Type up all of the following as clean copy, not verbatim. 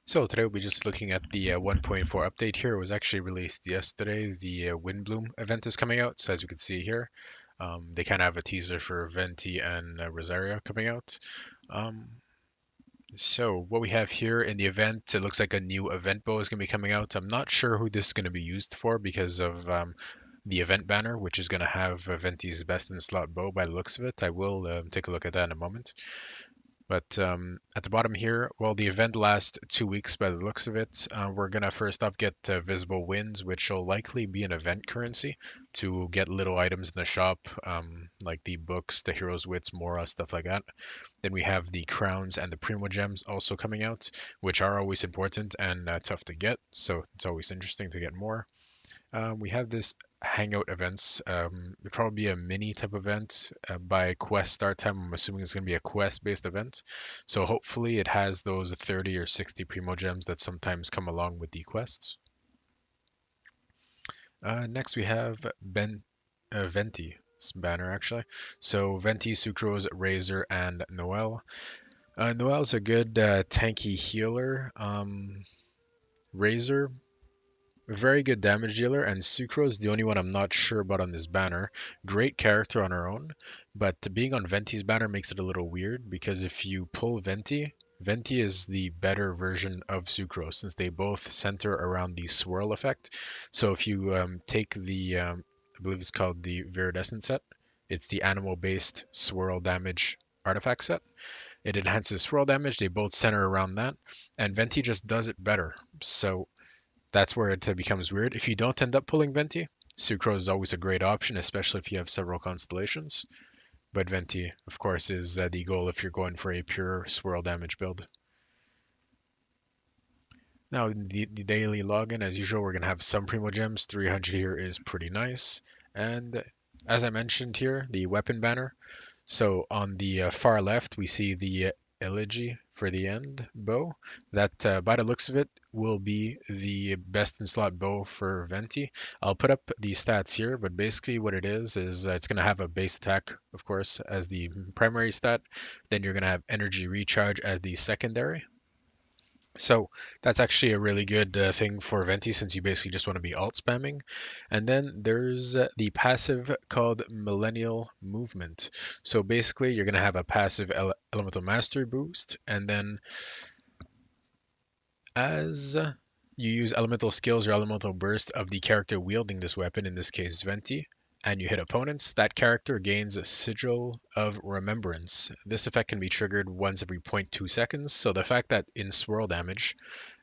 So today we'll be just looking at the 1.4 update here. It was actually released yesterday. The Windblume event is coming out. So as you can see here, they kind of have a teaser for Venti and Rosaria coming out. Um, so what we have here in the event, it looks like a new event bow is going to be coming out. I'm not sure who this is going to be used for because of the event banner, which is going to have Venti's best in slot bow by the looks of it. I will take a look at that in a moment. But at the bottom here, well, the event lasts 2 weeks by the looks of it. We're gonna first off get visible wins, which will likely be an event currency to get little items in the shop, like the books, the hero's wits, mora, stuff like that. Then we have the crowns and the primo gems also coming out, which are always important and tough to get. So it's always interesting to get more. We have this hangout events. It'll probably be a mini type event by quest start time. I'm assuming it's going to be a quest based event. So hopefully it has those 30 or 60 primo gems that sometimes come along with the quests. Next we have Venti banner actually. So Venti, Sucrose, Razor, and Noel. Noel's a good tanky healer. Razor, a very good damage dealer, and Sucrose, the only one I'm not sure about on this banner. Great character on her own, but being on Venti's banner makes it a little weird because if you pull Venti, Venti is the better version of Sucrose since they both center around the swirl effect. So if you take the, I believe it's called the Viridescent set, it's the animal-based swirl damage artifact set. It enhances swirl damage. They both center around that, and Venti just does it better. So that's where it becomes weird. If you don't end up pulling Venti, Sucrose is always a great option, especially if you have several constellations. But Venti, of course, is the goal if you're going for a pure swirl damage build. Now, the daily login, as usual, we're going to have some Primo Gems. 300 here is pretty nice. And as I mentioned here, the weapon banner. So on the far left, we see the elegy for the end bow. That, by the looks of it, will be the best in slot bow for Venti. I'll put up the stats here, but basically what it is it's going to have a base attack, of course, as the primary stat. Then you're going to have energy recharge as the secondary. So that's actually a really good thing for Venti since you basically just want to be alt spamming. And then there's the passive called Millennial Movement. So basically you're going to have a passive elemental mastery boost, and then as you use elemental skills or elemental burst of the character wielding this weapon, in this case Venti, and you hit opponents, that character gains a Sigil of Remembrance. This effect can be triggered once every zero point 0.2 seconds, so the fact that in swirl damage,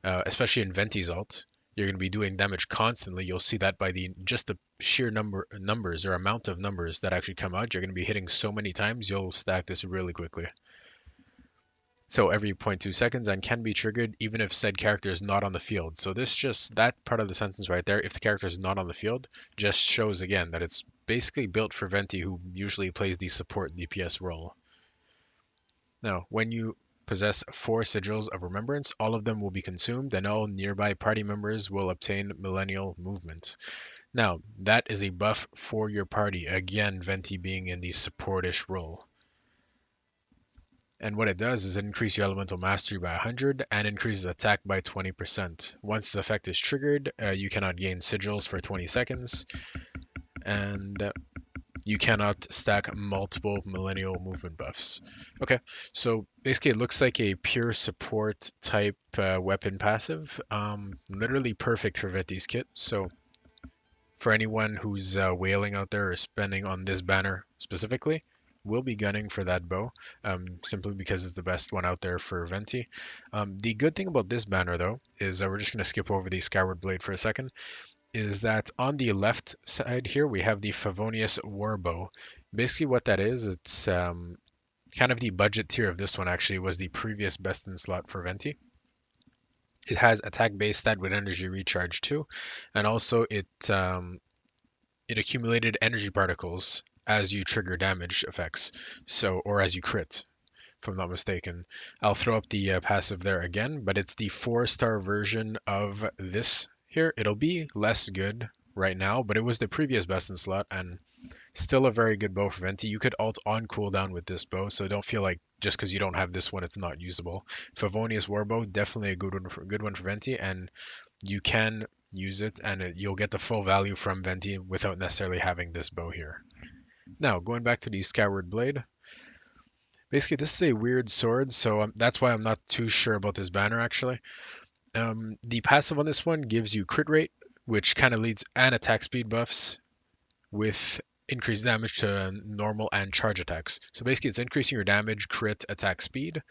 especially in Venti's ult, you're going to be doing damage constantly, you'll see that by just the sheer numbers or amount of numbers that actually come out, you're going to be hitting so many times, you'll stack this really quickly. So every zero point 0.2 seconds and can be triggered even if said character is not on the field. So that part of the sentence right there, if the character is not on the field, just shows again that it's basically built for Venti, who usually plays the support DPS role. Now, when you possess 4 sigils of remembrance, all of them will be consumed and all nearby party members will obtain Millennial Movement. Now, that is a buff for your party, again, Venti being in the supportish role. And what it does is it increases your elemental mastery by 100 and increases attack by 20%. Once this effect is triggered, you cannot gain sigils for 20 seconds, and you cannot stack multiple millennial movement buffs. Okay, so basically it looks like a pure support type weapon passive. Literally perfect for Veti's kit. So for anyone who's whaling out there or spending on this banner specifically, we'll be gunning for that bow, simply because it's the best one out there for Venti. The good thing about this banner, though, is we're just going to skip over the Skyward Blade for a second, is that on the left side here, we have the Favonius Warbow. Basically what that is, it's kind of the budget tier of this one, actually, was the previous best in slot for Venti. It has attack-based stat with energy recharge too, and also it accumulated energy particles as you trigger damage effects, so or as you crit, if I'm not mistaken. I'll throw up the passive there again, but it's the 4-star version of this here. It'll be less good right now, but it was the previous best in slot and still a very good bow for Venti. You could alt on cooldown with this bow, so don't feel like just because you don't have this one, it's not usable. Favonius Warbow, definitely a good one for Venti, and you can use it, and you'll get the full value from Venti without necessarily having this bow here. Now, going back to the Skyward Blade, basically this is a weird sword, so that's why I'm not too sure about this banner actually. The passive on this one gives you crit rate, which kind of leads and attack speed buffs with increased damage to normal and charge attacks. So basically it's increasing your damage, crit, attack speed,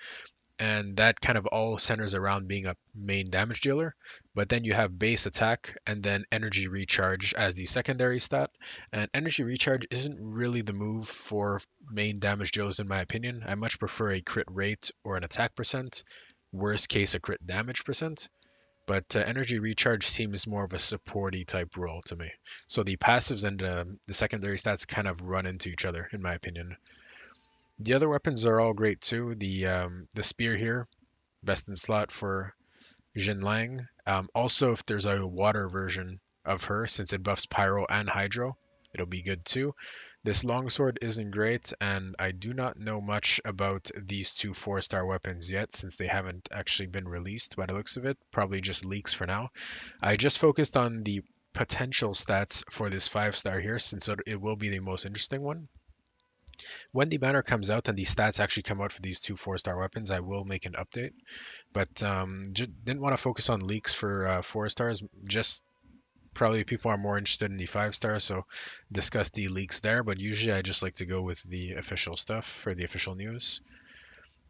and that kind of all centers around being a main damage dealer. But then you have base attack and then energy recharge as the secondary stat. And energy recharge isn't really the move for main damage dealers in my opinion. I much prefer a crit rate or an attack percent, worst case a crit damage percent. But energy recharge seems more of a supporty type role to me. So the passives and the secondary stats kind of run into each other, in my opinion. The other weapons are all great too. The spear here, best in slot for Jin Lang. Also, if there's a water version of her, since it buffs Pyro and Hydro, it'll be good too. This longsword isn't great, and I do not know much about these two 4-star weapons yet, since they haven't actually been released by the looks of it. Probably just leaks for now. I just focused on the potential stats for this 5-star here, since it will be the most interesting one. When the banner comes out and the stats actually come out for these two 4-star weapons, I will make an update. But didn't want to focus on leaks for 4-stars. Just probably people are more interested in the 5-star, so discuss the leaks there. But usually I just like to go with the official stuff for the official news.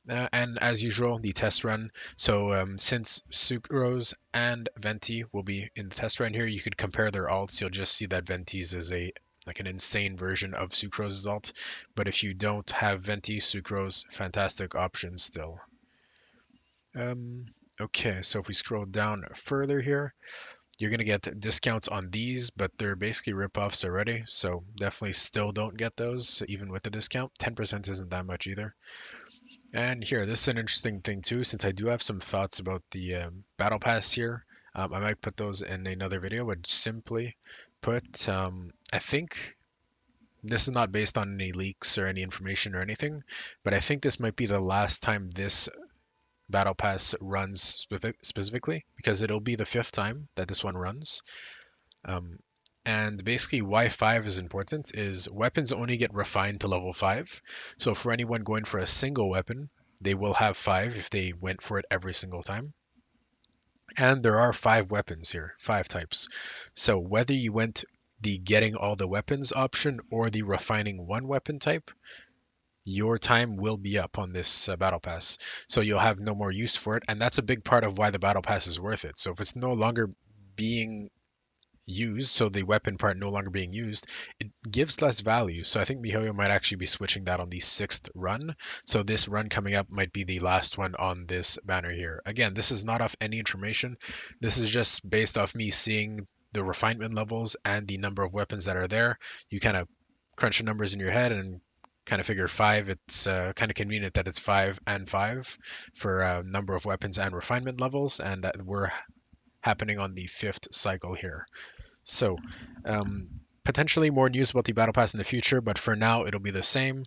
And as usual, the test run. So since Sucrose and Venti will be in the test run here, you could compare their alts. You'll just see that Venti's is like an insane version of Sucrose's alt. But if you don't have Venti, Sucrose, fantastic option still. Okay, so if we scroll down further here, you're going to get discounts on these, but they're basically ripoffs already. So definitely still don't get those, even with the discount. 10% isn't that much either. And here, this is an interesting thing too, since I do have some thoughts about the Battle Pass here. I might put those in another video, but simply put, I think this is not based on any leaks or any information or anything, but I think this might be the last time this Battle Pass runs specifically, because it'll be the 5th time that this one runs. And basically why 5 is important is weapons only get refined to level 5. So for anyone going for a single weapon, they will have 5 if they went for it every single time. And there are 5 weapons here, 5 types. So whether you went the getting all the weapons option or the refining one weapon type, your time will be up on this battle pass. So you'll have no more use for it. And that's a big part of why the battle pass is worth it. So if it's no longer being used, so the weapon part no longer being used, it gives less value. So I think miHoYo might actually be switching that on the 6th run. So this run coming up might be the last one on this banner here. Again, this is not off any information. This is just based off me seeing the refinement levels and the number of weapons that are there. You kind of crunch the numbers in your head and kind of figure 5. It's kind of convenient that it's 5 and 5 for number of weapons and refinement levels, and that we're happening on the 5th cycle here. So, potentially more news about the Battle Pass in the future, but for now it'll be the same.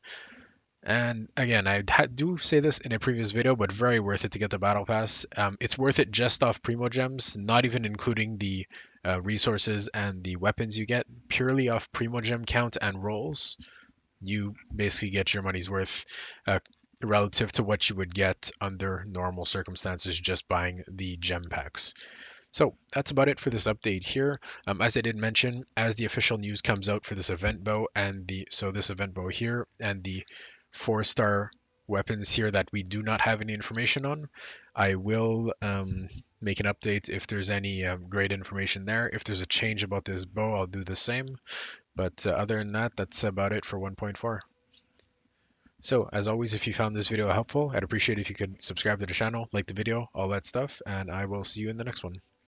And again, I do say this in a previous video, but very worth it to get the Battle Pass. It's worth it just off Primo Gems, not even including the resources and the weapons you get, purely off Primo Gem count and rolls. You basically get your money's worth relative to what you would get under normal circumstances just buying the gem packs. So that's about it for this update here. As I did mention, as the official news comes out for this event bow and this event bow here and the 4-star weapons here that we do not have any information on, I will make an update if there's any great information there. If there's a change about this bow, I'll do the same. But other than that, that's about it for 1.4. So, as always, if you found this video helpful, I'd appreciate if you could subscribe to the channel, like the video, all that stuff, and I will see you in the next one.